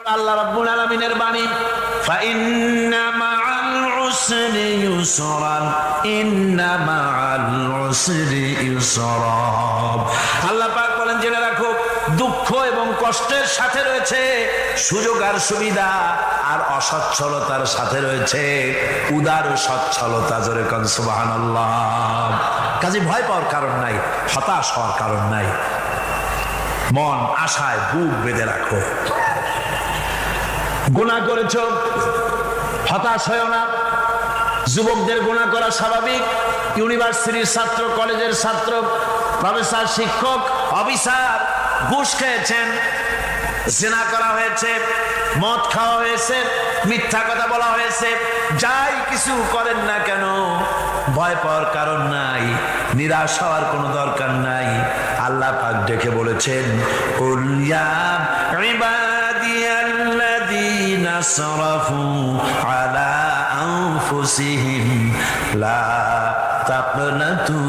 আল্লাহ রাব্বুল আলামিনের বাণী, ফাইন্না মাআল উসরি ইউসরান, ইন্না মাআল উসরি ইউসরা। আল্লাহ পাক বলেন, জেনে রাখো, দুঃখ এবং কষ্টের সাথে রয়েছে সুযোগ আর সুবিধা, আর অসচ্ছলতার সাথে রয়েছে উদার সচ্ছলতা। জোরে কোন সুবহানাল্লাহ। কাজে ভয় পাওয়ার কারণ নাই, হতাশ হওয়ার কারণ নাই। মন আশায় বুক বেঁধে রাখো। গুনাহ করেছ, হতাশ হয়েও না। যুবকদের গুনাহ করা স্বাভাবিক। ইউনিভার্সিটির ছাত্র, কলেজের ছাত্র, প্রফেসর, শিক্ষক, অফিসার ঘুষ খেয়েছেন, জিনা করা হয়েছে, মদ খাওয়া হয়েছে, মিথ্যা কথা বলা হয়েছে, যাই কিছু করেন না কেন ভয় পাওয়ার কারণ নাই, নিরাশ হওয়ার কোনো দরকার নাই। আল্লাহ পাক ডেকে বলেছেন, কুল ইয়া ইবাদিয়াল্লাযীনা আসরাফু আলা আনফুসিহিম লা তাকনাতু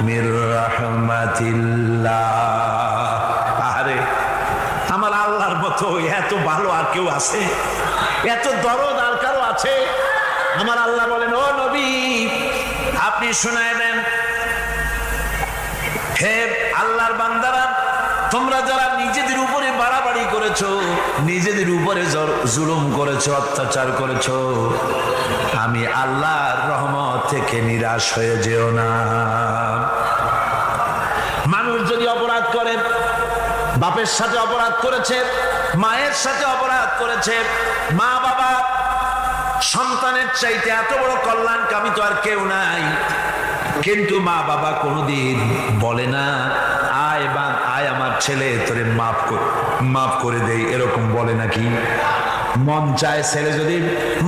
মির রাহমাতিল্লাহ। আরে আমার আল্লাহর মতো এত ভালো আর কেউ আছে? এত দরদ আর কারো আছে? আমার আল্লাহ বলেন, ও নবী, আপনি শুনায় দেন, হে আল্লাহর বান্দারা, তোমরা যারা নিজেদের উপরে বাড়াবাড়ি করেছো, নিজেদের উপরে জুলুম করেছো, অত্যাচার করেছো, আমি আল্লাহর রহমত থেকে নিরাশ হয়ে যেও না। মানুষ যদি অপরাধ করে, বাপের সাথে অপরাধ করেছে, মায়ের সাথে অপরাধ করেছে, মা বাবা সন্তানের চাইতে এত বড় কল্যাণকামী তো আর কেউ নাই, কিন্তু মা বাবা কোনোদিন বলে না, আয় আমার ছেলে তোরে মাফ করে দেই, এরকম বলে নাকি? মন চায় ছেলে যদি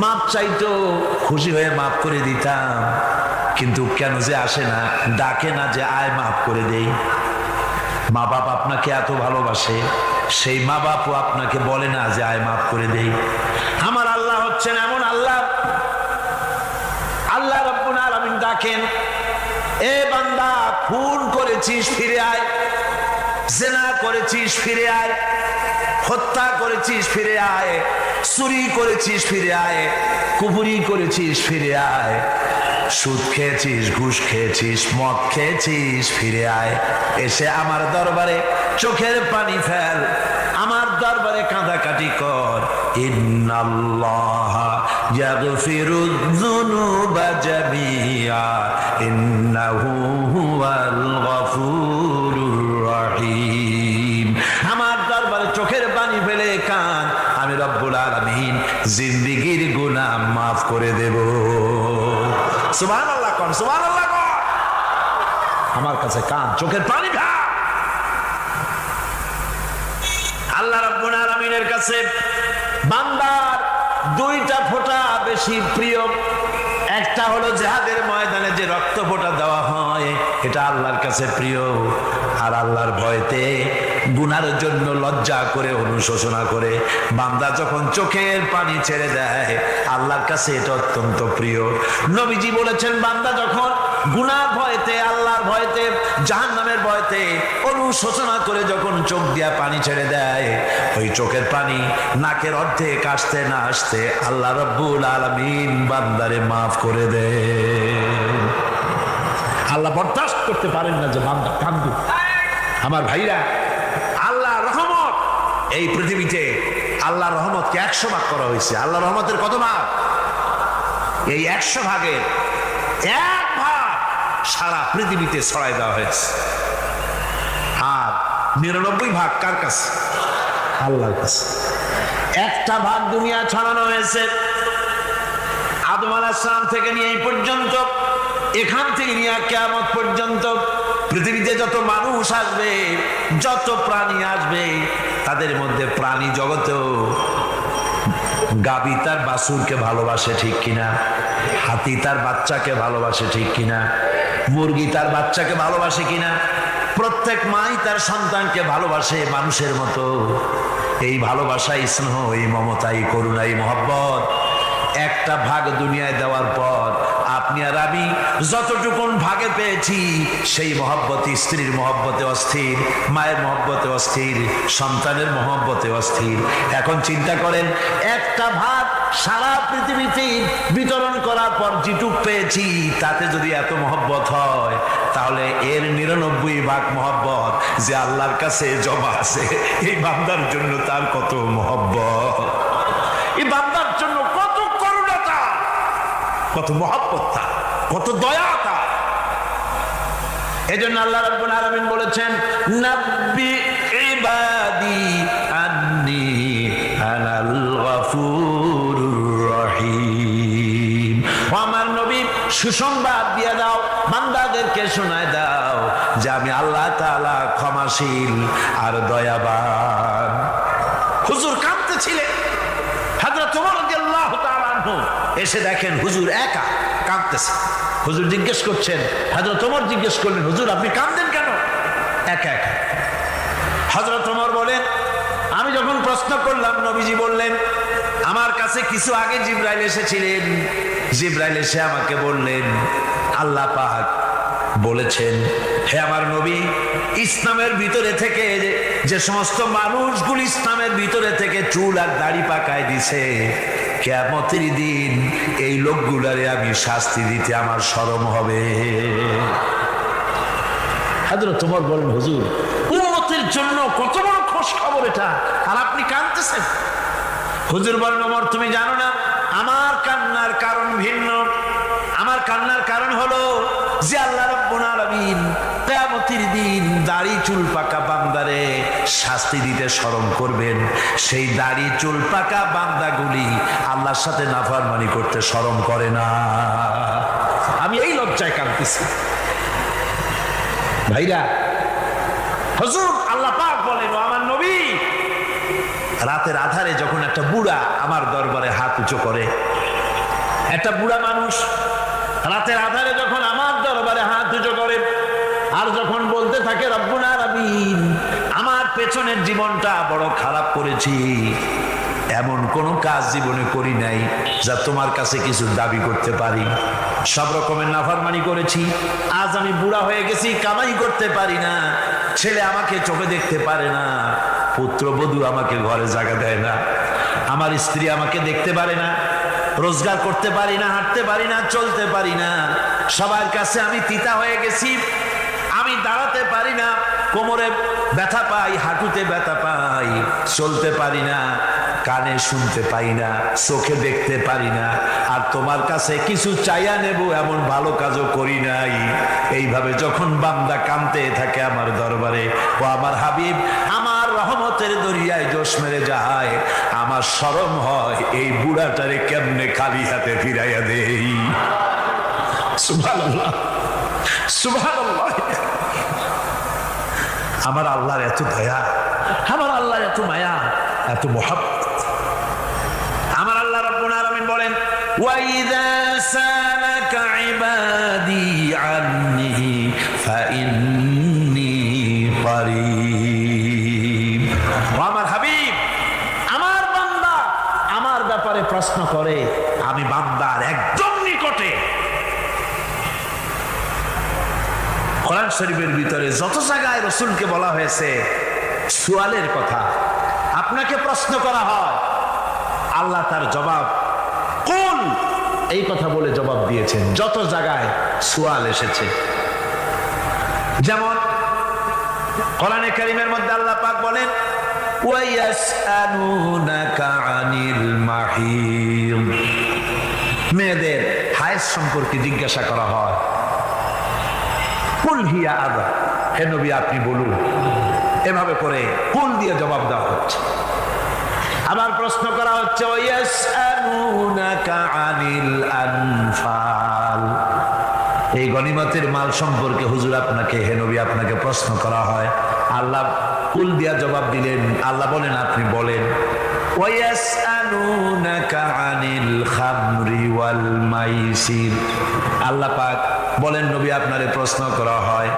মাপ চাইতো, খুশি হয়ে মাফ করে দিতাম, কিন্তু কেন যে আসে না, ডাকে না যে আয় মাফ করে দেই। মা বাপ আপনাকে এত ভালোবাসে, সেই মা বাপও আপনাকে বলে না যে আয় মাফ করে দেই। আমার আল্লাহ হচ্ছেন এমন আল্লাহ, আল্লাহ রাব্বুল আলামিন ডাকেন, এ বান্দা, খুন করেছিস ফিরে আয়, জিনা করেছিস ফিরে আয়, হত্যা করেছিস ফিরে আয়, চুরি করেছিস ফিরে আয়, কুফরি করেছিস ফিরে আয়, সুদ খেয়েছিস, ঘুষ খেয়েছিস, মদ খেয়েছিস, ফিরে আয়। এসে আমার দরবারে চোখের পানি ফেল, আমার দরবারে কাঁদাকাটি কর। ইন্নাল্লাহা ইয়াগফিরুয যুনুবা জামিআ ইন্নাহু হুয়াল গফুরুর রহিম। আমার দরবারে চোখের পানি ফেলে কান, আমি রব্বুল আলামিন জিন্দেগীর গুনাহ মাফ করে দেব। সুবহানাল্লাহ কোন, সুবহানাল্লাহ কোন। আমার কাছে কান, চোখের পানি ফেল। আল্লাহ রাব্বুল আলামিনের কাছে বান্দার দুইটা ফোঁটা বেশি প্রিয়। একটা হলো জিহাদের ময়দানে যে রক্ত ফোঁটা দেওয়া হয়, এটা আল্লাহর কাছে প্রিয়। আর আল্লাহর ভয়তে গুনার জন্য লজ্জা করে, অনুশোচনা করে বান্দা যখন চোখের পানি ছেড়ে দেয়, আল্লাহর কাছে এটা অত্যন্ত প্রিয়। নবীজি বলেছেন, বান্দা যখন গুনার ভয়তে, আল্লাহর ভয়তে, জাহান্নামের ভয়তে অনুশোচনা করে যখন চোখ দিয়া পানি ছেড়ে দেয়, ওই চোখের পানি নাকের অর্ধেক আসতে না আসতে আল্লাহ রাব্বুল আলামিন বান্দারে মাফ করে দেয়। আল্লাহ বরদাস্ত করতে পারেন না যে বান্দা কান্দুক। আমার ভাইরা, আল্লাহ রহমত, এই পৃথিবীতে আল্লাহ রহমতকে 100 ভাগ করা হয়েছে। আল্লাহ রহমতের কত ভাগ? এই 100 ভাগের 1 ভাগ সারা পৃথিবীতে ছড়াই দেওয়া হয়েছে। আর 99 ভাগ কার কাছে? আল্লাহর কাছে। 1টা ভাগ দুনিয়া ছড়ানো হয়েছে আদম আলাইহিস সালাম থেকে নিয়ে এই পর্যন্ত, এখান থেকে নিয়ে কিয়ামত পর্যন্ত পৃথিবীতে যত মানুষ আসবে, যত প্রাণী আসবে, তাদের মধ্যে প্রাণী জগতেও গাভী তার বাছুরকে ভালোবাসে, ঠিক কিনা? হাতি তার বাচ্চাকে ভালোবাসে, ঠিক কিনা? মুরগি তার বাচ্চাকে ভালোবাসে কিনা? প্রত্যেক মাই তার সন্তানকে ভালোবাসে মানুষের মতো। এই ভালোবাসা, স্নেহ, এই মমতা, এই করুণা, এই মহব্বত 1টা ভাগ দুনিয়ায় দেওয়ার পর আপনি আর আমি যতটুকুন ভাগে পেয়েছি সেই মহব্বতে, স্ত্রীর মহব্বতে অস্থির, মায়ের মহব্বতে অস্থির, সন্তানের মহব্বতে অস্থির। এখন চিন্তা করেন, একটা ভাগ সারা পৃথিবীতে বিতরণ করার পর যেটুক পেয়েছি তাতে যদি এত মহব্বত হয়, তাহলে এর 99 ভাগ মহব্বত যে আল্লাহর কাছে জমা আছে, এই বান্দার জন্য তার কত মহব্বত, এই বান্দার জন্য কত করুণাতা, কত মহব্বতটা, কত দয়াটা। এজন্য আল্লাহ রাব্বুল আলামিন বলেছেন, নাব্বি ইবাদি আন্নী আনাল গফুরুর রহিম। ও আমার নবী, সুসংবাদ দিয়ে দাও, বান্দাদেরকে শোনায় দাও যে আমি আল্লাহ তাআলা ক্ষমাশীল আর দয়াবান। হুজুর কাঁদতেছিলেন, হযরত ওমর রাদিয়াল্লাহু তাআলা আনহু এসে দেখেন হুজুর একা কাঁদতেছে। হুজুর জিজ্ঞেস করছেন, হযরত ওমর জিজ্ঞেস করলেন, হুজুর আপনি কাঁদেন কেন একা একা? হযরত ওমর বলেন, আমি যখন প্রশ্ন করলাম নবীজি বললেন, আমার কাছে কিছু আগে জিবরাইল এসেছিলেন, জিবরাইল এসে আমাকে বললেন আল্লাহ পাক বলেছেন, হে আমার নবী, ইসলামের ভিতরে থেকে যে সমস্ত মানুষগুলো ইসলামের ভিতরে থেকে চুল আর দাড়ি পাকায় দিছে, কিয়ামতের দিন এই লোকগুলারে আমি শাস্তি দিতে আমার শরম হবে। হযরত ওমর বলেন, হুজুর উম্মতের জন্য কত বড় খোশ খবর এটা, আর আপনি কাঁদতেছেন। হুজুর বলেন, ওমর তুমি জানো না আমার কান্নার কারণ ভিন্ন। আমার কান্নার কারণ হলো যে আল্লাহ রাব্বুল আলামিন কিয়ামতের দিন দাড়ি চুল পাকা বান্দারে শাস্তি দিতে শরম করবেন। সেই দাড়ি চুল পাকা বান্দাগুলি আল্লাহর সাথে নাফরমানি করতে শরম করে না। আমি এই লজ্জায় কাঁদতেছি। ভাইরা, হুজুর আল্লাহ পাক বলেন, ও আমার নবী, রাতের আধারে যখন একটা বুড়া আমার দরবারে হাত উঁচু করে, একটা বুড়া মানুষ রাতের আধারে যখন আমার দরবারে হাত উঁচু করে আর যখন বলতে থাকে, রব্বুল আলামিন আমার পেছনের জীবনটা বড় খারাপ করেছি, এমন কোনো কাজ জীবনে করি নাই যা তোমার কাছে কিছু দাবি করতে পারি, সব রকমের নাফরমানি করেছি, আজ আমি বুড়া হয়ে গেছি, কামাই করতে পারি না, ছেলে আমাকে চোখে দেখতে পারে না, পুত্রবধূ আমাকে ঘরে জায়গা দেয় না, আমার স্ত্রী আমাকে দেখতে পারে না, রোজগার করতে পারি না, হাঁটতে পারি না, চলতে পারি না, সবার কাছে আমি তিতা হয়ে গেছি, আমি দাঁড়াতে পারি না, কোমরে ব্যথা পাই, হাঁটুতে ব্যথা পাই, চলতে পারি না, কানে শুনতে পাই না, চোখে দেখতে পারি না, আর তোমার কাছে কিছু চাইয়া নেব এমন ভালো কাজও করি নাই। এইভাবে যখন বান্দা কাঁদতে থাকে আমার দরবারে, ও আমার হাবিব আমার রহমতের দরিয়ায় জোশ মেরে যায়, আমার শরম হয় এই বুড়াটারে কেমনে খালি হাতে ফিরাইয়া দেই। সুবহানাল্লাহ, সুবহানাল্লাহ। আমার আল্লাহর এত দয়া, আমার আল্লাহর এত মায়া, এত মহব্বত। আমার আল্লাহ রাব্বুল আলামিন বলেন, ওয়াইযা সালাকা ইবাদি আন্নী ফাইন্নী করিব। আমার হাবিব, আমার বান্দা আমার ব্যাপারে প্রশ্ন করে, আমি বান্দার একদম নিকটে। কোরআন শরীফের ভিতরে যত জায়গায় রাসূলকে বলা হয়েছে সুয়ালের কথা, আপনাকে প্রশ্ন করা হয়, আল্লাহ তার জবাব কুল এই কথা বলে জবাব দিয়েছেন। যত জায়গায় সুয়াল এসেছে, যেমন কোরআনে কারীমের মধ্যে আল্লাহ পাক বলেন, ওয়ায়াসআলুনাকা আনিল মাহিদ, মেয়েদের হায়েজ সম্পর্কে জিজ্ঞাসা করা হয়, কুল হিয়া আযা, হে নবী আপনি বলুন। এভাবে করে কুল দিয়ে জবাব দেওয়া হচ্ছে। আবার প্রশ্ন করা হচ্ছে, ওয়ায়াসআলুনাকা আনিল আনফাল, এই গনিমতের মাল সম্পর্কে হুজুর আপনাকে, হে নবী আপনাকে প্রশ্ন করা হয়। আল্লাহ কুল দিয়া জবাব দিলেন। আল্লাহ বলেন আপনি বলেন। ওয়ায়াসআলুনাকা আনিল খামরি ওয়াল মাইসির, আল্লাহ পাক বলেন নবী আপনারে প্রশ্ন করা হয়,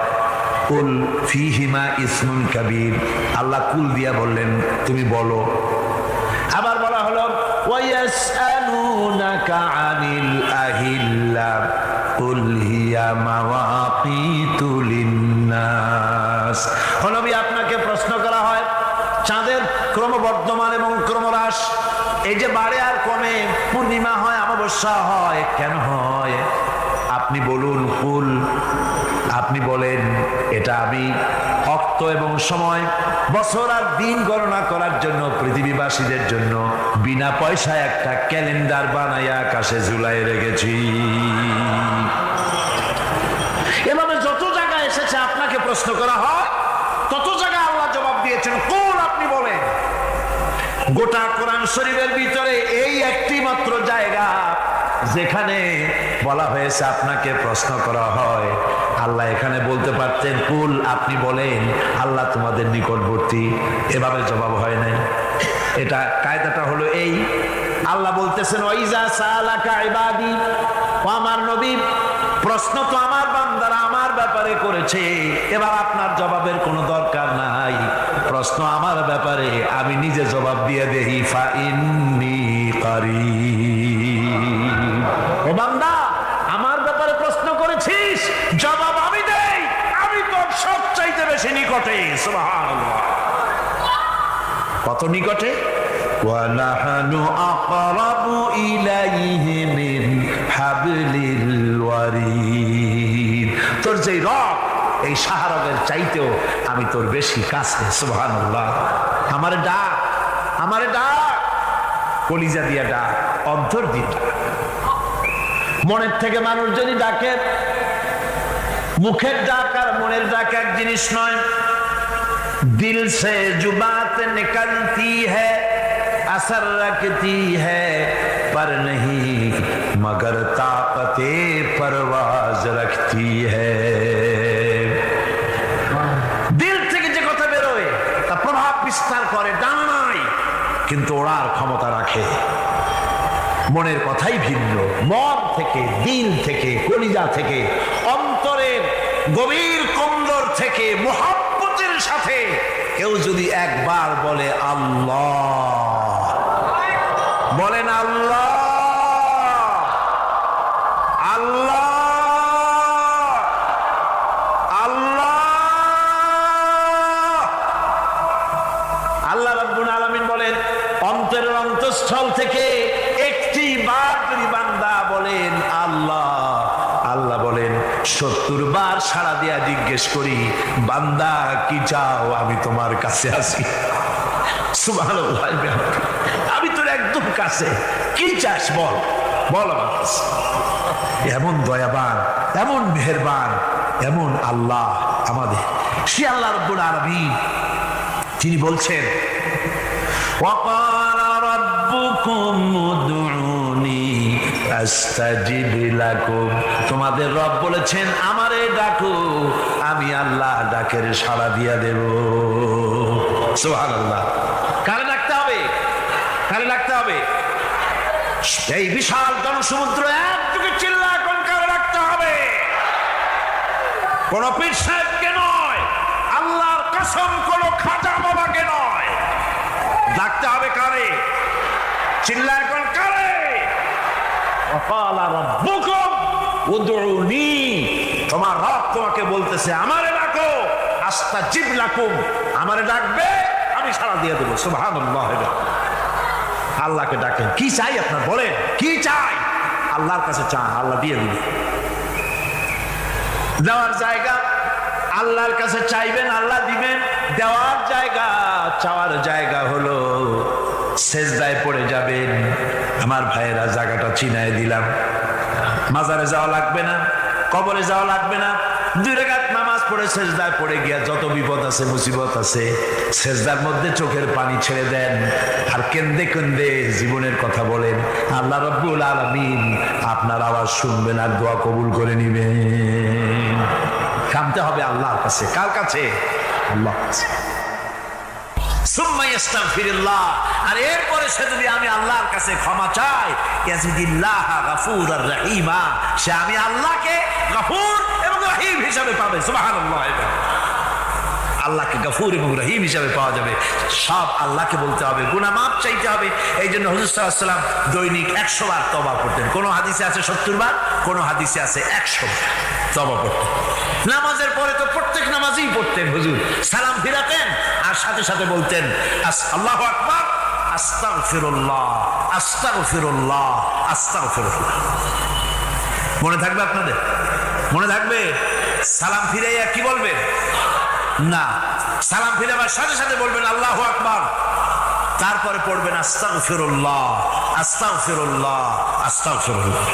কুল ফিহিমা ইসমুন কাবীর, আল্লাহ কুল দিয়া বললেন তুমি বলো। আবার বলা হলো ওয়ায়াসআলুনাকা আনিল আহিল্লা, কুল হিয়া মাওয়াকিতু লিন্নাস। ও নবী, আপনাকে প্রশ্ন করা হয় চাঁদের ক্রমবর্ধমান এবং ক্রমহ্রাস, এই যে বাড়ে আর কমে, পূর্ণিমা হয় অমাবস্যা হয়, কেন হয়? আপনি বলুন। কুল, আপনি বলেন, এটা আমি অক্ত এবং সময়, বছর আর দিন গণনা করার জন্য পৃথিবীবাসীদের জন্য বিনা পয়সায় একটা ক্যালেন্ডার বানাইয়া আকাশে ঝুলাই রেখেছি। এভাবে যত জায়গায় এসেছে আপনাকে প্রশ্ন করা হয়, তত জায়গায় আল্লাহ জবাব দিয়েছেন কুল, আপনি বলেন। গোটা কোরআন শরীফের ভিতরে এই একটি মাত্র জায়গা যেখানে বলা হয়েছে আপনাকে প্রশ্ন করা হয়। আল্লাহ এখানে বলতে পারতেন কুল, আপনি বলেন, আল্লাহ তোমাদের নিকটবর্তী, এভাবে জবাব হয় নাই। এটা কায়দাটা হলো এই, আল্লাহ বলতেছেন ওয়াইজা সালাকা ইবাদি, ও আমার নবী, প্রশ্ন তো আমার বান্দারা আমার ব্যাপারে করেছে, এবার আপনার জবাবের কোনো দরকার নাই। প্রশ্ন আমার ব্যাপারে, আমি নিজে জবাব দিয়ে দেই। ফা ইন্নী কারীব। ও বান্দা, আমার ব্যাপারে প্রশ্ন করেছিস, জবাব আমি দেই, আমি তোর সবচাইতে বেশি নিকটে। সুবহানাল্লাহ। কত নিকটে? ওয়া নাহনু আকরাবু ইলাইহি মিন হাবলিল ওয়ারিদ। তোর যে রব, এই শাহরগের চাইতেও আমি তোর বেশি কাছে। সুবহানাল্লাহ। আমারে ডাক, আমারে ডাক, কলিজা দিয়া ডাক, অন্তর দিয়ে ডাক। মনের থেকে মানুষ যদি ডাকে, মুখের ডাক আর মনের ডাক এক জিনিস নয়। দিল সে जो बात निकलती है असर रखती है पर नहीं मगर ताकते परवाज रखती है। দিল থেকে যে কথা বেরোয় তা প্রভাব বিস্তার করে, ডানা নাই কিন্তু ওড়ার ক্ষমতা রাখে। মনের কথাই ভিন্ন। মন থেকে, দিল থেকে, কলিজা থেকে, অন্তরের গভীর কন্দর থেকে মুহাব্বতের সাথে কেউ যদি একবার বলে আল্লাহ, বলেন আল্লাহ, আল্লাহ, আল্লাহ, আল্লাহ রাব্বুল আলামিন বলেন, অন্তরের অন্তঃস্থল থেকে একটি বার যদি বান্দা বলেন আল্লাহ, আল্লাহ বলেন 70 বার সাড়া দিয়া জিজ্ঞেস করি, বান্দা কি চাও, আমি তোমার কাছে আছি। সুবহানাল্লাহ। আমি তোর একদম কাছে, কি চাস বল, বল আমার কাছে। এমন দয়াবান, এমন মেহেরবান, এমন আল্লাহ আমাদের। সে আল্লাহ রাব্বুল আলামিন, তিনি বলছেন ওয়াকালা রাব্বুকুম উদউনি আস্তাজিব লাকুম। তোমাদের রব বলেছেন আমারে ডাকো, আমি আল্লাহ ডাকের সাড়া দিয়া দেব। সুবহানাল্লাহ। কারে ডাকতে হবে? কারে ডাকতে হবে? এই বিশাল জনসমুদ্র একদিকে চিল্লা কোন কারে ডাকতে হবে? কোন পীর সাহেবকে নয়, আল্লাহর কসম কোন খাজা বাবাকে নয়। ডাকতে হবে কারে? চিল্লায় কোন কারে? ওয়াকালা রাব্বুকুম উদউনি, তোমার রব তোমাকে বলতেছে আমারে ডাকো, আস্তাজিব লাকুম, আমারে ডাকবে, আমি সাড়া দিয়ে দেব। সুবহানাল্লাহ। আল্লাহকে ডাকেন। কি চাই আপনার বলেন, কি চাই? আল্লাহর কাছে চান, আল্লাহ দিয়ে দিবে। দেওয়ার জায়গা আল্লাহর কাছে চাইবেন, আল্লাহ দিবেন। দেওয়ার জায়গা, চাওয়ার জায়গা হলো সেজদায় পড়ে যাবেন। আমার ভাইয়েরা, জায়গাটা চিনায় দিলাম। মাজারে যাওয়া লাগবে না, কবরে যাওয়া লাগবে না। 2 রাকাত নামাজ পড়ে সেজদায় পড়ে গিয়া যত বিপদ আছে, মুসিবত আছে, সেজদার মধ্যে চোখের পানি ছেড়ে দেন আর কেন্দে কেন্দে জীবনের কথা বলেন। আল্লাহ রাব্বুল আলামিন আপনার আওয়াজ শুনবেন আর দোয়া কবুল করে নিবেন। কাঁদতে হবে আল্লাহর কাছে। কার কাছে? আল্লাহর কাছে। সুম্মা ইস্তাগফিরুল্লাহ, আর এরপরে সে যদি আমি আল্লাহর কাছে ক্ষমা চাই, ইয়াজিদিল্লাহ গফুরার রহিমা, সে আমি আল্লাহকে গফুর এবং রহিম হিসাবে পাবে। সুবহানাল্লাহ। আল্লাহকে গফুর এবং রহিম হিসাবে পাওয়া যাবে। সব আল্লাহকে বলতে হবে, গুনাহ মাফ চাইতে হবে। এই জন্য হুজুর সাল্লাল্লাহু আলাইহি ওয়াসাল্লাম দৈনিক 100 বার তওবা করতেন। কোন হাদিসে আছে 70 বার, কোন হাদিসে আছে 100 বার তওবা করতেন। নামাজের পরে তো প্রত্যেক নামাজই পড়তেন হুজুর, সালাম ফিরাতেন আর সাথে সাথে বলতেন আল্লাহু আকবার, আস্তাগফিরুল্লাহ, আস্তাগফিরুল্লাহ, আস্তাগফিরুল্লাহ। মনে থাকবে আপনাদের? মনে থাকবে? সালাম ফিরাইয়া কি বলবেন? না, সালাম ফিরাবার সাথে সাথে বলবেন আল্লাহু আকবার, তারপরে পড়বেন আস্তাগফিরুল্লাহ, আস্তাগফিরুল্লাহ, আস্তাগফিরুল্লাহ।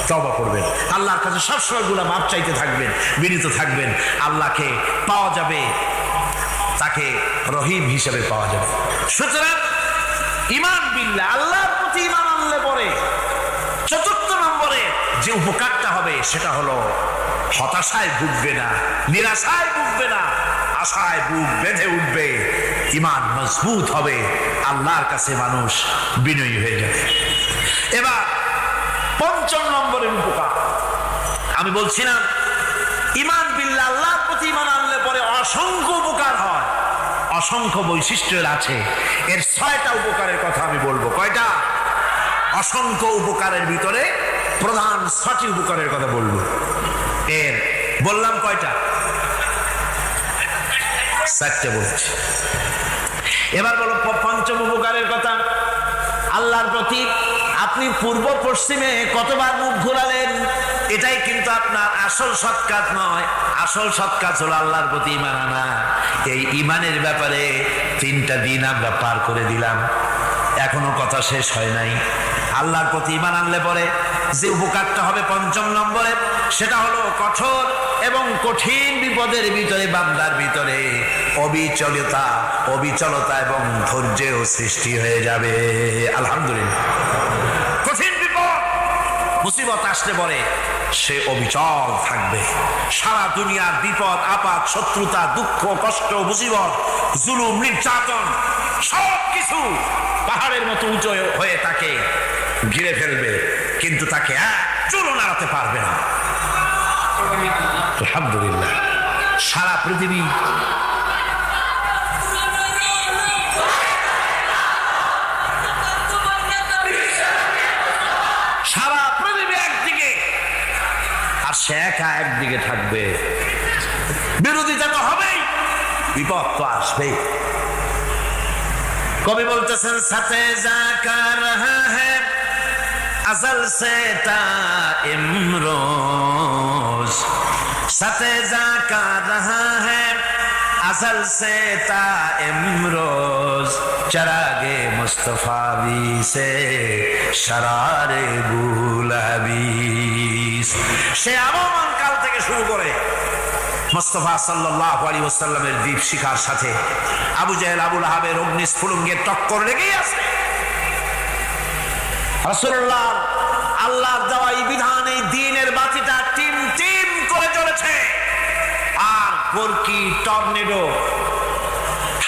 তওবা করবেন, আল্লাহর কাছে সবসময় গুনাহ মাফ চাইতে থাকবেন, বিনীত থাকবেন। আল্লাহকে পাওয়া যাবে, তাকে রহিম হিসেবে পাওয়া যাবে। সুতরাং ঈমান বিল্লাহ, আল্লাহর প্রতি ঈমান আনলে পরে চতুর্থ নম্বরে যে উপকারটা হবে সেটা হলো হতাশায় ভুগবে না, নিরাশায় ভুগবে না, আশায় বুক বেঁধে উঠবে, ঈমান মজবুত হবে, আল্লাহর কাছে মানুষ বিনয়ী হয়ে যাবে। এবার পঞ্চম নম্বরের উপকার আমি বলছিলাম, ঈমান বিল্লাহ, আল্লাহর প্রতি ঈমান আনলে পরে অসংখ্য উপকার হয়, অসংখ্য বৈশিষ্ট্য আছে। এর 6টা উপকারের কথা আমি বলবো। কয়টা? অসংখ্য উপকারের ভিতরে প্রধান 6টি উপকারের কথা বলবো। এর বললাম কয়টা? 4টে বলছি। এবার বলো পঞ্চম উপকারের কথা। আল্লাহর প্রতি আপনি পূর্ব পশ্চিমে কতবার মুখ ঘোরালেন, এটাই কিন্তু আপনার আসল সৎ কাজ নয়। আসল সৎ কাজ হলো আল্লাহর প্রতি ঈমান আনা। এই ঈমানের ব্যাপারে 3টা দিন আমরা পার করে দিলাম, এখনো কথা শেষ হয় নাই। আল্লাহর প্রতি ঈমান আনলে পরে যে উপকারটা হবে পঞ্চম নম্বরে, সেটা হলো কঠোর এবং কঠিন বিপদের ভিতরে বান্দার ভিতরে অবিচলতা এবং ধৈর্যের সৃষ্টি হয়ে যাবে। আলহামদুলিল্লাহ। কঠিন বিপদ মুসিবত আসলে পরে সে অবিচল থাকবে। সারা দুনিয়ার বিপদ আপদ, শত্রুতা, দুঃখ, কষ্ট, মুসিবত, জুলুম, নির্যাতন সবকিছু পাহাড়ের মতো উঁচু হয়ে তাকে ঘিরে ফেলবে, কিন্তু তাকে এক চুলও নাড়াতে পারবে না। আলহামদুলিল্লাহ। সারা পৃথিবী একদিকে আর সে একা একদিকে থাকবে। বিরোধিতা তো হবেই, বিপদ তো আসবেই। কবি বলতেছেন, সাথে যা কার হ্যাঁ अज़ल से ता इमरोज सते जाका रहा है अज़ल से ता इमरोज चरागे मुस्तफावी से शरारे गुलाबीस। সে আগমন কাল থেকে শুরু করে মুস্তাফা সাল্লাল্লাহু আলাইহি ওয়াসাল্লামের দীপ শিখার সাথে আবু জাহেল, আবু লাহাবের অগ্নিস্ফুলিঙ্গের টক্কর লেগেই আছে। রাসূলুল্লাহ আল্লাহর দেওয়া এই বিধান, এই দ্বীনের বাতিটা টিম টিম করে জ্বলেছে। আর গোরকি টর্নেডো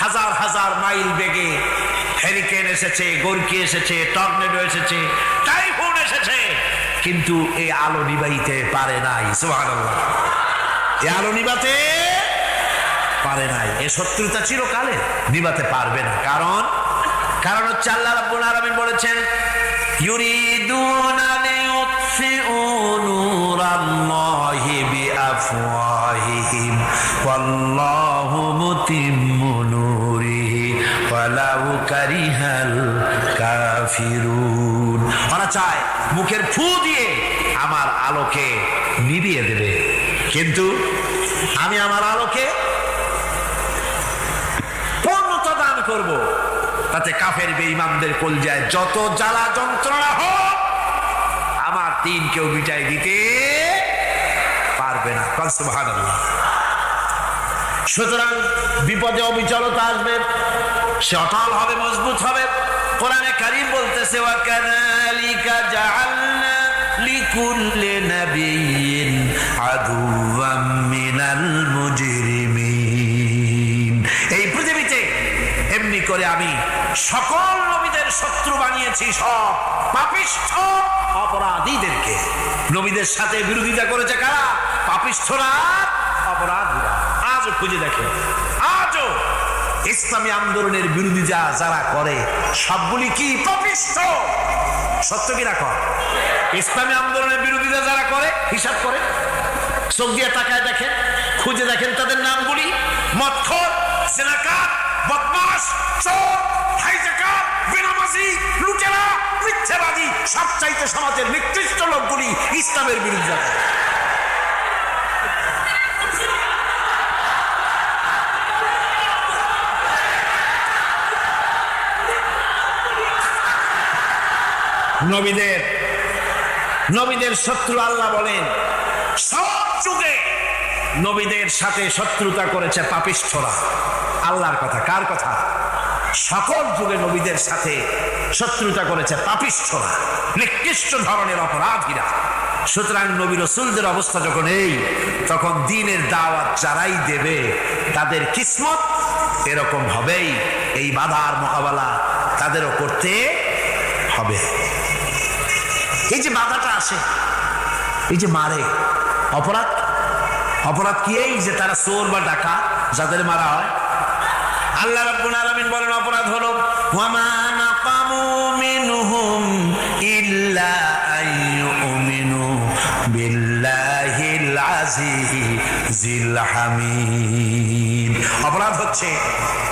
হাজার হাজার মাইল বেগে হেরিকেন এসেছে, গোরকি এসেছে, টর্নেডো এসেছে, টাইফুন এসেছে, কিন্তু এই আলো নিভাইতে পারে নাই। সুবহানাল্লাহ। এই আলো নিভাতে পারে নাই। এই শত্রুতা চিরকালে নিভাতে পারবে না। কারণ হচ্ছে আল্লাহ রাব্বুল আলামিন বলেছেন, ইউরিদুনা লিইউতফিউ নূরাল্লাহি বিআফওয়াহিহিম ওয়াল্লাহু মুতিম্মু নূরিহি ওয়ালাউ কারিহাল কাফিরুন। ওরা চায় মুখের ফু দিয়ে আমার আলোকে নিভিয়ে দেবে, কিন্তু আমি আমার আলোকে পূর্ণতা দান করব। তাতে কাফের বেঈমানদের কলজায় যত জ্বালা যন্ত্রণা হোক, আমার দ্বীন কেউ মিটাই দিতে পারবে না। সুবহানাল্লাহ। সুতরাং বিপদে অবিচলতা আসবে, সে অটল হবে, মজবুত হবে। কোরআনে কারীম বলতেছে, ওয়া কাযালিকা জাআলনা লিকুল্লি নাবিয়্যিন আদুওয়াম মিনাল মুজরিমিন। এই পৃথিবীতে এমনি করে আমি সকল নবীদের শত্রু বানিয়েছি, সব পাপিষ্ঠ অপরাধীদেরকে। নবীদের সাথে বিরোধিতা করেছে কারা? পাপিষ্ঠরা, অপরাধীরা। আজও খুঁজে দেখেন, আজও ইসলামী আন্দোলনের বিরোধিতা যারা করে সবগুলি কি পাপিষ্ঠ? সত্য কিনা কর? ইসলামী আন্দোলনের বিরোধিতা যারা করে হিসাব করে, চোখ দিয়ে তাকায় দেখেন, খুঁজে দেখেন তাদের নামগুলি। মদখোর, জেনাকার, বদমাশ, চোর, হাইজাকার, বেনামাজি, লুটেরা, মিথ্যাবাদী, সবচাইতে সমাজের নিকৃষ্ট লোকগুলি ইসলামের বিরুদ্ধে। নবীদের শত্রু আল্লাহ বলেন সব যুগে নবীদের সাথে শত্রুতা করেছে পাপিষ্ঠরা। আল্লাহর কথা, কার কথা? সকল যুগে নবীদের সাথে শত্রুতা করেছে পাপিষ্ঠরা, নিকৃষ্ট ধরনের অপরাধীরা। সুতরাং নবী রাসূলদের অবস্থা যখন এই, তখন দ্বীনের দাওয়াত যারাই দেবে তাদের কিসমত এরকম হবেই। এই বাধার মোকাবেলা তাদেরও করতে হবে। এই যে বাধাটা আসে, এই যে মারে, অপরাধ কি? এই যে তারা চোর বা ডাকাত যাদের মারা হয়। আল্লাহ রাব্বুল আলামিন বলেন অপরাধ হলো ওয়ামা নাকামু মিনহুম ইল্লা আইয়ুমিনু বিল্লাহিল আজিজিল হামিদ। অপরাধ হচ্ছে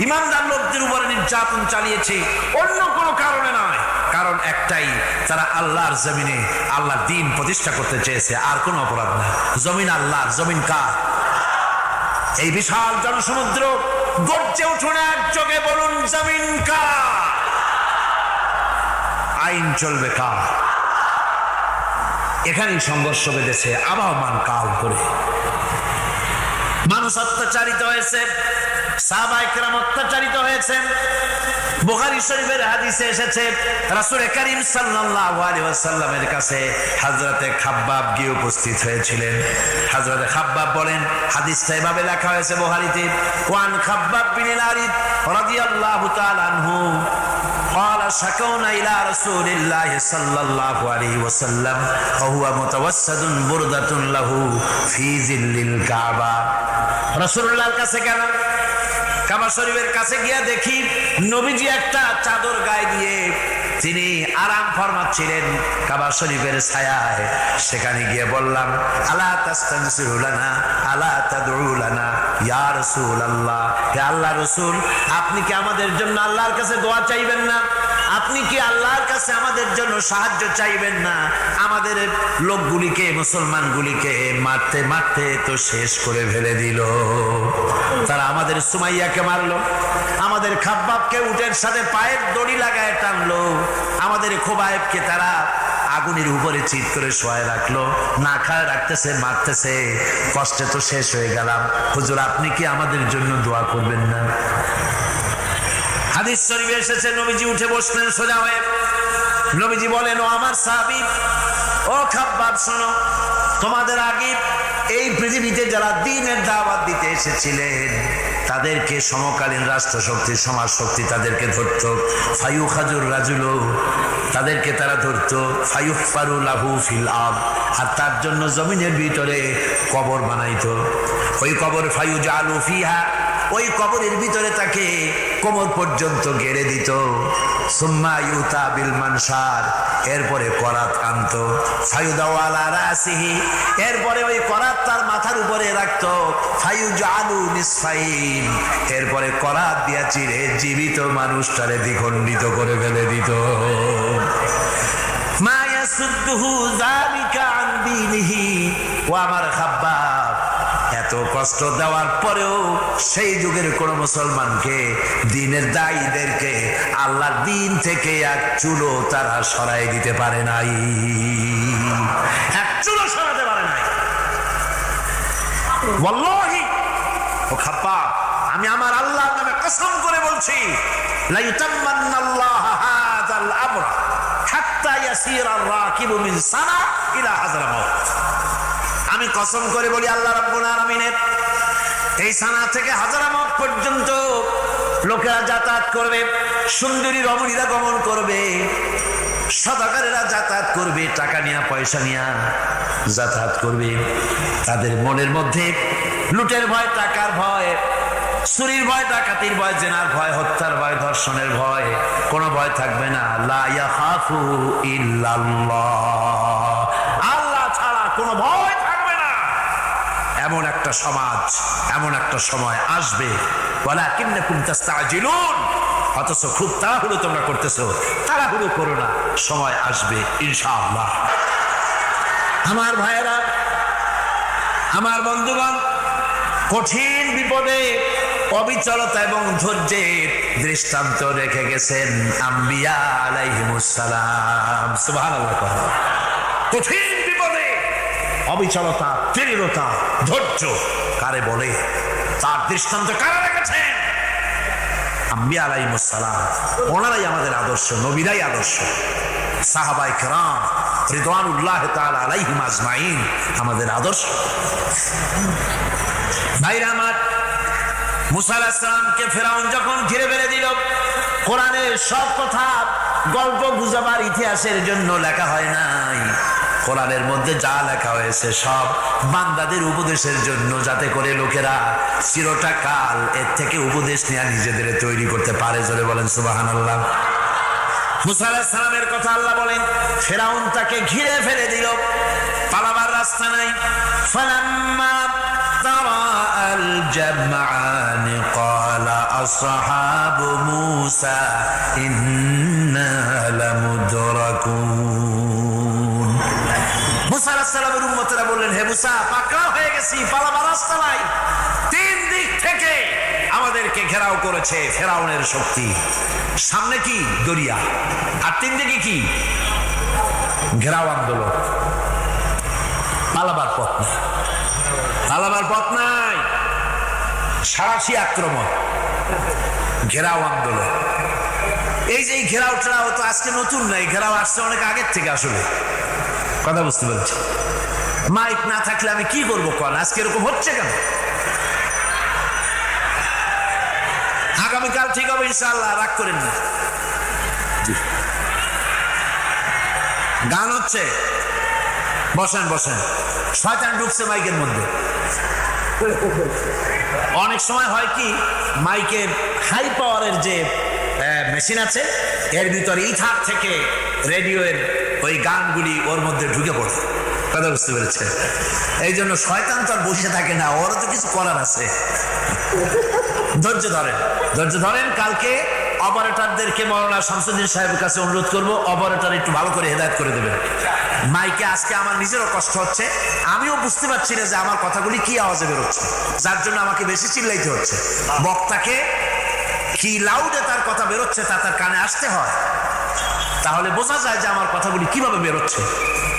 ঈমানদার লোকদের উপরে নির্যাতন চালিয়েছে, অন্য কোনো কারণে নয়। কারণ একটাই, তারা আল্লাহর জমিনে আল্লাহর দ্বীন প্রতিষ্ঠা করতে চেয়েছে, আর কোনো অপরাধ না। জমিন আল্লাহর, জমিন কার? এই বিশাল জনসমুদ্র গর্জে উঠুন একযোগে, বলুন জমিন কার? আইন চলবে কার? এখানেই সংঘর্ষ বেঁধেছে আবহমান কাল করে। মানুষ অত্যাচারিত হয়েছে, সাহাবায়ে কেরাম অত্যাচারিত হয়েছে। বুখারী শরীফের হাদিসে এসেছে রাসূল করিম সাল্লাল্লাহু আলাইহি ওয়াসাল্লামের কাছে হযরতে খাব্বাব গিয়ে উপস্থিত হয়েছিলেন। হযরতে খাব্বাব বলেন, হাদিসটা এভাবে লেখা হয়েছে বুখারীতে, ওয়ান খাব্বাব বিন আরিদ রাদিয়াল্লাহু তাআলা আনহু قال شكونا إلى رسول الله صلى الله عليه وسلم وهو متوسد بردة له في ظل الكعبة। রাসূলুল্লাহর কাছে কেন? কাবা শরীফের কাছে গিয়া দেখি নবীজি একটা চাদর গায়ে দিয়ে তিনি আরাম ফরমাচ্ছিলেন কাবা শরীফের ছায়ায়। সেখানে গিয়ে বললাম, আলা তাস্তানসিরু লানা আলা তাদউ লানা ইয়া রাসূলুল্লাহ, হে আল্লাহর রাসূল, আপনি কি আমাদের জন্য আল্লাহর কাছে দোয়া চাইবেন না? আপনি কি আল্লাহর কাছে আমাদের জন্য সাহায্য চাইবেন না? আমাদের লোকগুলিকে, মুসলমানগুলিকে মারতে মারতে তো শেষ করে ফেলে দিল। তারা আমাদের সুমাইয়াকে মারলো, আমাদের খাব্বাবকে উটের সাথে পায়ের দড়ি লাগায় টানলো, আমাদের খোবায়েবকে তারা আগুনের উপরে চিৎ করে শোয়ায় রাখলো, না খায় রাখতেছে, মারতেছে। কষ্টে তো শেষ হয়ে গেলাম, হুজুর আপনি কি আমাদের জন্য দোয়া করবেন না? হাদিস শরীফে এসেছে নবীজি উঠে বসলেন সোজা হয়ে। নবীজি বলেন, ও আমার সাহাবী, ও খাব্বাব শোনো, তোমাদের আগে এই পৃথিবীতে যারা দ্বীনের দাওয়াত দিতে এসেছিলেন তাদেরকে সমকালীন রাষ্ট্রশক্তি, সমাজ শক্তি তাদেরকে ধরত। ফায়ুখাজুর রাজুলু, তাদেরকে তারা ধরত। ফায়ুহফারু লাহু ফিল আরদ, আর তার জন্য জমিনের ভিতরে কবর বানাইতো। ওই কবর ফায়ুজালু ফিহা, ওই কবরের ভিতরে তাকে কোমর পর্যন্ত গেড়ে দিত। সুম্মা ইউতা বিল মানসার, এরপরে করাত আনতো। ফায়ুদাউ আলা রাসিহি, এরপরে ওই করাত তার মাথার উপরে রাখতো। ফায়ুজালু নিসফাইন, এরপরে করাত দিয়া চিরে জীবিত মানুষটারে দ্বিখণ্ডিত করে ফেলে দিত। মা ইয়াসুদ্দুহু যালিকা আন দীনিহি, ও আমার খাব্বাব, এত কষ্ট দেওয়ার পরেও সেই যুগের কোন মুসলমানকে, দ্বীনের দায়ীদেরকে আল্লাহর দ্বীন থেকে এক চুলো তারা সরাই দিতে পারে নাই, এক চুলো সরাতে পারে নাই। ওয়াল্লাহি, ও খাব্বাব, আমি আমার আল্লাহর নামে কসম করে বলছি, লা ইউতাম্মান্নাল্লাহু হাযাল আমর হাত্তা ইয়াসিরা আর-রাকিবু মিন সানা ইলা হাযরামাউত। আমি কসম করে বলি, আল্লাহ রাব্বুল আলামিনের এই সানা থেকে হাজারামাউত পর্যন্ত লোকেরা যাতায়াত করবে, সুন্দরী রমণীরা গমন করবে, সদাগরেরা যাতায়াত করবে, টাকা নিয়ে পয়সা নিয়ে যাতায়াত করবে। তাদের মনের মধ্যে লুটের ভয়, টাকার ভয়, চুরির ভয়, ডাকাতির ভয়, জেনার ভয়, হত্যার ভয়, ধর্ষণের ভয়, কোনো ভয় থাকবে না। লা ইয়াখাফু ইল্লাল্লাহ, আল্লাহ ছাড়া কোনো ভয় থাকবে না। এমন একটা সমাজ, এমন একটা সময় আসবে। ওয়ালাকিন্নাকুম তাস্তাজিলুন, অথচ খুব তাড়াহুড়ো তোমরা করতেছো। তাড়াহুড়ো করো না, সময় আসবে ইনশাআল্লাহ। আমার ভাইয়েরা, আমার বন্ধুগণ, কঠিন বিপদে অবিচলতা এবং ধৈর্যের দৃষ্টান্ত রেখে গেছেন আম্বিয়া আলাইহিমুস সালাম। সুবহানাল্লাহ। কঠিন বিপদে অবিচলতা, দৃঢ়তা, ধৈর্য কারে বলে, তার দৃষ্টান্ত কারা রেখেছেন? আম্বিয়া আলাইহিমুস সালাম। ওনারাই আমাদের আদর্শ, নবীরাই আদর্শ। সাহাবায়ে কেরাম রিদওয়ানুল্লাহ তাআলা আলাইহিম আজমাইন আমাদের আদর্শ। ভাইরা আমার, মুসা আলাইহিস সালামকে ফেরাউন যখন ঘিরে ফেলে দিল, কোরআনের সব কথা গল্প গুজবার ইতিহাসের জন্য লেখা হয় নাই। কোরআনের মধ্যে যা লেখা হয়েছে সব বান্দাদের উপদেশের জন্য, যাতে করে লোকেরা চিরটা কাল এর থেকে উপদেশ নিয়ে নিজেদের তৈরি করতে পারে। জোরে বলেন সুবহানাল্লাহ। মুসা আলাইহিস সালামের কথা আল্লাহ বলেন, ফেরাউন তাকে ঘিরে ফেলে দিল, পালাবার রাস্তা নাই। ফালাম্মা তারাআল জামআন ক্বালা আসহাবু মূসা ইন্না লামুদরাকুন। মুসা আলাইহিস সালামের উম্মতেরা বললেন, হে মুসা, পাকড়াও হয়ে গেছি, পালাবার রাস্তা নাই। তিন দিক থেকে আমাদেরকে ঘেরাও করেছে ফেরাউনের শক্তি। সামনে কি? দরিয়া, আর তিন দিকে কি? ঘেরাও আন্দোলন। পালাবার পথ নাই, পালাবার পথ নাই। সারাশি আক্রমণ, ঘেরাও আন্দোলন। এই যে ঘেরাও টেরাও তো আজকে নতুন নাই, ঘেরাও আসছে অনেক আগের থেকে। আসলে কথা বুঝতে পারছি। মাইক না থাকলে আমি কি করবো কন? আজকে এরকম হচ্ছে কেন? আগামীকাল ঠিক হবে ইনশাআল্লাহ, রাগ করেন না। গান হচ্ছে, বসেন বসেন। শয়তান ঢুকছে মাইকের মধ্যে। অনেক সময় হয় কি, মাইকের হাই পাওয়ারের যে মেশিন আছে, এর ভিতরে ইথার থেকে রেডিওর ওই গানগুলি ওর মধ্যে ঢুকে পড়ে। কথা বুঝতে পেরেছে? এই জন্য শয়তান তো আর বসে থাকে না, ওরও তো কিছু করার আছে। ধৈর্য ধরেন, ধৈর্য ধরেন। কালকে অপারেটরদেরকে মাওলানা শামসুদ্দিন সাহেবের কাছে অনুরোধ করবো, অপারেটর একটু ভালো করে হেদায়েত করে দেবেন মাইকে। আজকে আমার নিজেরও কষ্ট হচ্ছে, আমিও বুঝতে পারছি না যে আমার কথাগুলি কি আওয়াজে বেরোচ্ছে, যার জন্য আমাকে বেশি চিল্লাইতে হচ্ছে। বক্তাকে কি লাউডে তার কথা বেরোচ্ছে তা তার কানে আসতে হয়, তাহলে বোঝা যায় যে আমার কথাগুলি কিভাবে বেরোচ্ছে।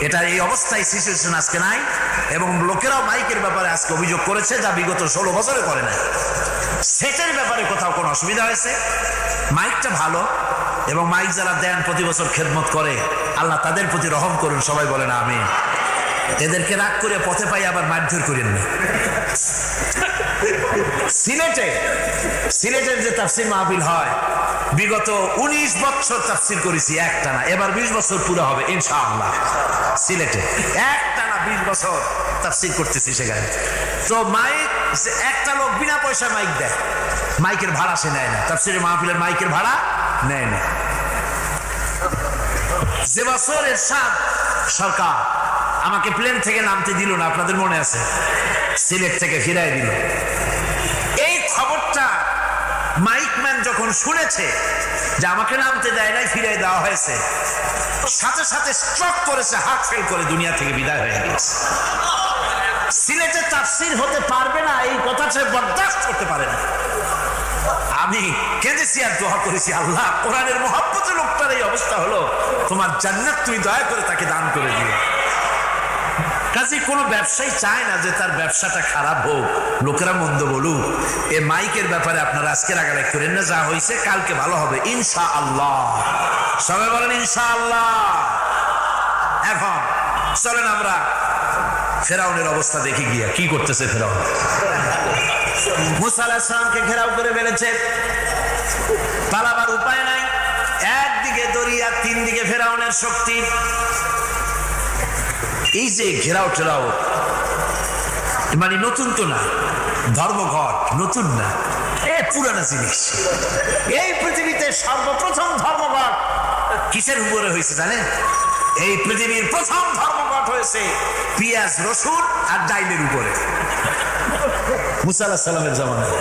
এটা এই অবস্থায় সিচুয়েশন আজকে নাই, এবং লোকেরাও মাইকের ব্যাপারে আজকে অভিযোগ করেছে, যা বিগত 16 বছরে করে না। সেটের ব্যাপারে কোথাও কোনো অসুবিধা হয়েছে? মাইকটা ভালো, এবং মাইক যারা দেন প্রতি বছর খেদমত করে, আল্লাহ তাদের প্রতি রহম করুন। সবাই বলেন আমিন। এদেরকে রাগ করে পথে পাই আবার মারধর করেন না। সিলেটের যে তাফসির মাহফিল হয়, বিগত 19 বছর তাফসির করেছি একটানা, এবার 20 বছর পুরো হবে ইনশাআল্লাহ। সিলেটে একটানা 20 বছর তাফসির করতেছি সেখানে। তো মাইক, একটা লোক বিনা পয়সা মাইক দেয়, মাইকের ভাড়া সে নেয় না। তাফসিরের মাহফিলের মাইকের ভাড়া নেয় না। যে বছর এরশাদ সরকার আমাকে প্লেন থেকে নামতে দিল না, আপনাদের মনে আছে? সিলেট থেকে ফিরাই দিল। এই খবরটা মাইকম্যান যখন শুনেছে যে আমাকে নামতে দেয় নাই, ফিরাই দেওয়া হয়েছে, সাথে সাথে স্ট্রোক করেছে, হার্ট ফেল করে দুনিয়া থেকে বিদায় হয়ে গেছে। সিলেটে তাফসীর হতে পারবে না, এই কথা সে বরদাস্ত করতে পারে না। আমি কেঁদেছি আর দোয়া করেছি, আল্লাহ, কোরআনের মহব্বতে লোকটার এই অবস্থা হলো, তোমার জান্নাত তুমি দয়া করে তাকে দান করে দিও। কাজে কোনো ব্যবসায়ী চায় না যে তার ব্যবসাটা খারাপ হোক, লোকেরা মন্দ বলুক। এ মাইকের ব্যাপারে আপনারা আজকে রাগারাগি করেন না, যা হয়েছে কালকে ভালো হবে ইনশাআল্লাহ। সবাই বলেন ইনশাআল্লাহ। এখন চলেন আমরা ফেরাউনের অবস্থা দেখি গিয়া কি করতেছে ফেরাউন। মুসা আলাইহিস সালামকে ঘেরাও করে ফেলেছে, পালাবার উপায় নাই। একদিকে দরিয়া, তিন দিকে ফেরাউনের শক্তি, এই যে ঘেরাও টেরাও, মানে নতুন তো না, ধর্মঘট নতুন না, পুরানা জিনিস। এই পৃথিবীতে সর্বপ্রথম ধর্মঘট কিসের উপরে হয়েছে জানেন? এই পৃথিবীর প্রথম ধর্মঘট হয়েছে পেঁয়াজ রসুন আর ডাইলের উপরে। মুসা আলাইহিস সালামের জামানায়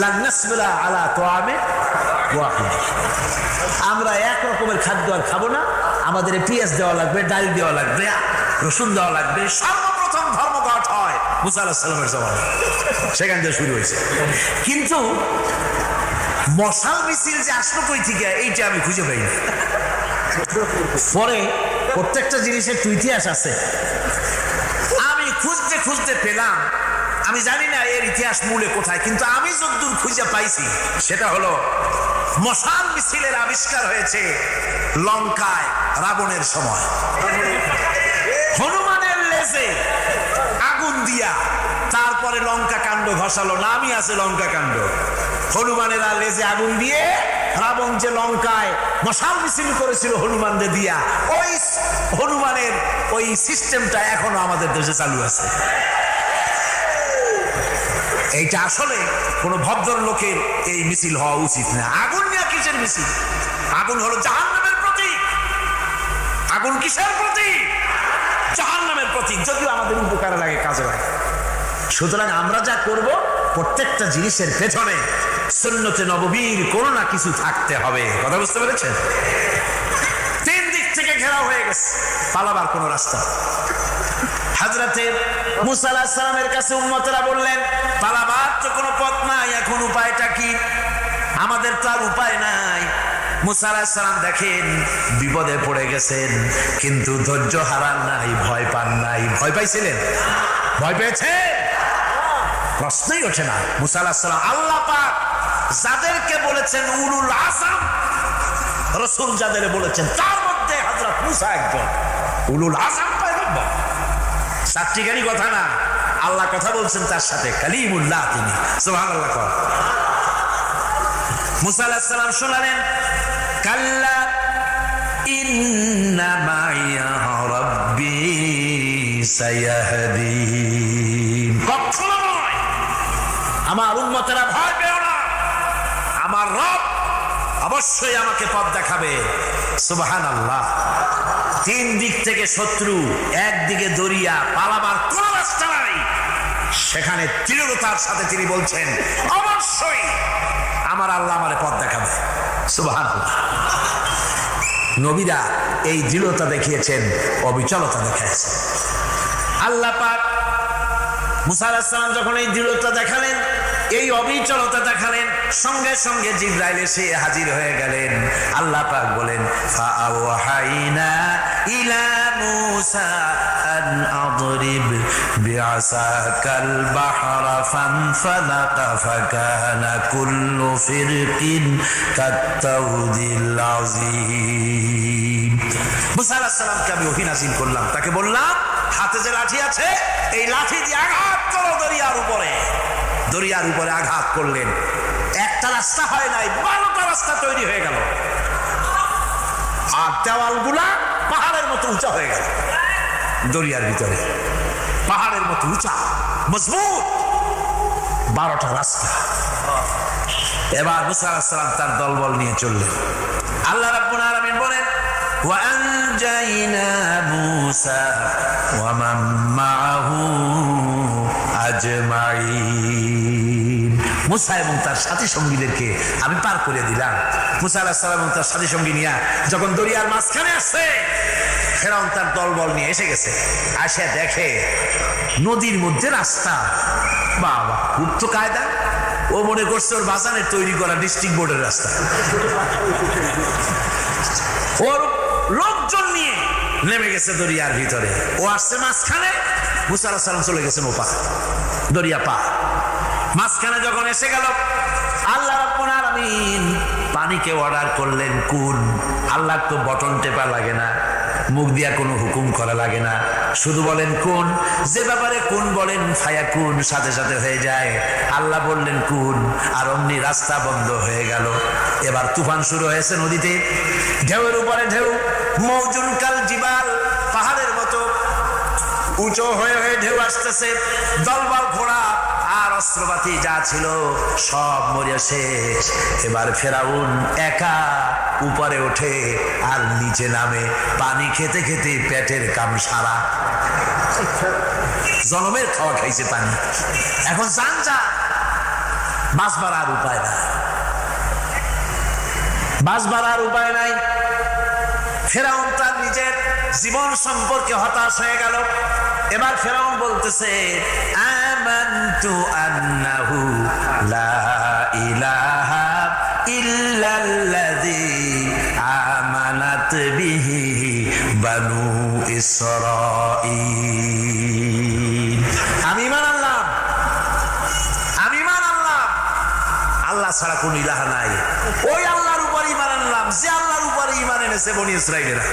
লান নাসবিরা আলা তাআমিন ওয়াহিদ, আমরা এক রকমের খাদ্য আর খাবো না, আমাদের পেঁয়াজ দেওয়া লাগবে, ডাল দেওয়া লাগবে, রসুন দেওয়া লাগবে। সর্বপ্রথম ধর্মঘট হয় মুসা আলাইহিস সালামের জামানায়, সেখান থেকে শুরু হয়েছে। কিন্তু মশাল মিছিল যে আসলো কই থেকে, এইটা আমি খুঁজে পাইনি। পরে প্রত্যেকটা জিনিসের তো ইতিহাস আছে, আমি খুঁজতে খুঁজতে পেলাম। আমি জানি না এর ইতিহাস মূলে কোথায়, কিন্তু আমি যতদূর খুঁজে পাইছি সেটা হলো মশাল মিছিলের আবিষ্কার হয়েছে লঙ্কায় রাবণের সময়। হনুমানের লেজে আগুন দিয়া তারপরে লঙ্কা কাণ্ড ঘষালো, নামই আছে লঙ্কা কাণ্ড। হনুমানেরা লেজে আগুন দিয়ে রাবণ যে লঙ্কায় মশাল মিছিল করেছিল হনুমানদের দিয়া, ওই হনুমানের ওই সিস্টেমটা এখনো আমাদের দেশে চালু আছে। এইটা আসলে কোন ভদ্রলোকের এই মিছিল হওয়া উচিত না। আগুন নিয়ে কিসের মিছিল? আগুন হলো জাহান্নামের প্রতীক। আগুন কিসের প্রতীক? জাহান্নামের প্রতীক। যদিও আমাদের উপকারে লাগে, কাজে লাগে। সুতরাং আমরা যা করব, প্রত্যেকটা জিনিসের পেছনে সুন্নতে নববীর কোনো না কিছু থাকতে হবে। কথা বুঝতে পেরেছেন? তিন দিক থেকে ঘেরাও হয়ে গেছে, পালাবার কোনো রাস্তা। হযরতে মুসা আলাইহিস সালামের কাছে উম্মতেরা বললেন, পালাবার তো কোনো পথ নাই, এখন উপায়টা কি? আমাদের তো আর উপায় নাই। মুসা আলাইহিস সালাম দেখেন বিপদে পড়ে গেছেন, কিন্তু ধৈর্য হারান নাই, ভয় পান নাই। ভয় পাইছিলেন? ভয় পেয়েছেন? প্রশ্নই ওঠে না। মুসা আলাইহিস সালাম আল্লাহ পাক যাদেরকে বলেছেন উলুল আযম, রাসূল যাদের বলেছেন তার মধ্যে হযরত মুসা একজন উলুল আযম পয়গম্বর। সাত্রিকারী কথা না, আল্লাহ কথা বলছেন তার সাথে, কালিমুল্লাহ তিনি। সুবহানাল্লাহ। মুসা আলাইহিস সালাম শোনালেন, কাল্লা ইন্না মাইয়া রাব্বি সায়াহদিন। কখনো নয়, আমার উম্মতেরা ভয় পেও না, আমার রব অবশ্যই আমাকে পথ দেখাবে। সুবহানাল্লাহ। তিন দিক থেকে শত্রু, একদিকে দরিয়া, পালাবার কোন রাস্তা নাই। সেখানে দৃঢ়তার সাথে তিনি বলছেন, অবশ্যই আমার আল্লাহ আমারে পথ দেখাবে। সুবহানাল্লাহ। নবীরা এই দৃঢ়তা দেখিয়েছেন, অবিচলতা দেখিয়েছেন। আল্লাহ পাক মুসা আলাইহিস সালাম যখন এই দৃঢ়তা দেখালেন, এই অবিচলতা দেখালেন, সঙ্গে সঙ্গে জিবরাইল এসে হাজির হয়ে গেলেন। আল্লাহ পাক বলেন, ফাআওহাইনা ইলা মুসা আন আদরিব বিআসাকাল বাহরা ফানফালাকা ফাকানা কুল্লু ফিরকিন কাত্তাউদিল আযীম। মুসা আলাইহিস সালামকে আমি ওহী নাযিল করলাম, তাকে বললাম হাতে যে লাঠি আছে, এই লাঠি দিয়ে আঘাত করো দরিয়ার উপরে। দরিয়ার উপরে আঘাত করলেন, একটা রাস্তা হয় নাই, 12টা রাস্তা তৈরি হয়ে গেল। আর দেওয়ালগুলা পাহাড়ের মতো উঁচা হয়ে গেল। দরিয়ার ভিতরে পাহাড়ের মতো উঁচা, মজবুত 12টা রাস্তা। এবার মুসা আলাইহিস সালাম তার দলবল নিয়ে চললেন। আল্লাহ রাব্বুল আলামিন বলেন, ওয়া আনজাইনা মুসা ওয়া মান মাআহু আজমাইন। মুসা এবং তার সাথী সঙ্গীদেরকে আমি পার করে দিলাম। মুসা আলাইহিস সালাম এবং তার সাথী সঙ্গী নিয়ে যখন দরিয়ার মাঝখানে আসছে, ফেরাউন তার দলবল নিয়ে এসে গেছে। আসে দেখে নদীর মধ্যে রাস্তা। বাবা, খুব তো কায়দা। ও মনে করছে ওর বাজানের তৈরি করা ডিস্ট্রিক্ট বোর্ডের রাস্তা। ওর লোকজন নিয়ে নেমে গেছে দরিয়ার ভিতরে। ও আসছে মাঝখানে, মুসা আলাইহিস সালাম চলে গেছেন ওপার, দরিয়া পার। মাঝখানে যখন এসে গেল, আল্লাহ রাব্বুল আলামিন পানিকে অর্ডার করলেন কুন। আল্লাহ তো বটন টেপা লাগে না, মুখ দিয়া কোনো হুকুম করা লাগে না, শুধু বলেন কোন, যে ব্যাপারে কোন বলেন ফায়া কোন, সাথে সাথে হয়ে যায়। আল্লাহ বললেন কোন, আর অমনি রাস্তা বন্ধ হয়ে গেল। এবার তুফান শুরু হয়েছে নদীতে, ঢেউয়ের উপরে ঢেউ, মৌজুন কাল জিবাল, পাহাড়ের মতো উঁচু হয়ে হয়ে ঢেউ আসতেছে। দলবল ঘোড়া আর অস্ত্রপাতি যা ছিল সব মরে শেষ। এবার ফেরাউন একা উপরে ওঠে আর নিচে নামে, পানি খেতে খেতে পেটের কাম সারা, জনমের খাওয়া খাইছে পানি। এখন যান যা, বাঁচবার আর উপায় নাই, বাঁচবার আর উপায় নাই। ফেরাউন তার নিজের জীবন সম্পর্কে হতাশ হয়ে গেল। এবার ফেরাউন বলতেছে, আমানতু আন্নাহু লা ইলাহা ইল্লাল্লাযী আমানাত বিহি বানু ইসরাঈল। আমি ঈমান আনলাম, আমি ঈমান আনলাম, আল্লাহ ছাড়া কোন ইলাহা নাই। ওই আল্লাহর উপর ঈমান আনলাম যে আল্লাহর উপর ঈমান এনেছে বনি ইসরাঈলেরা।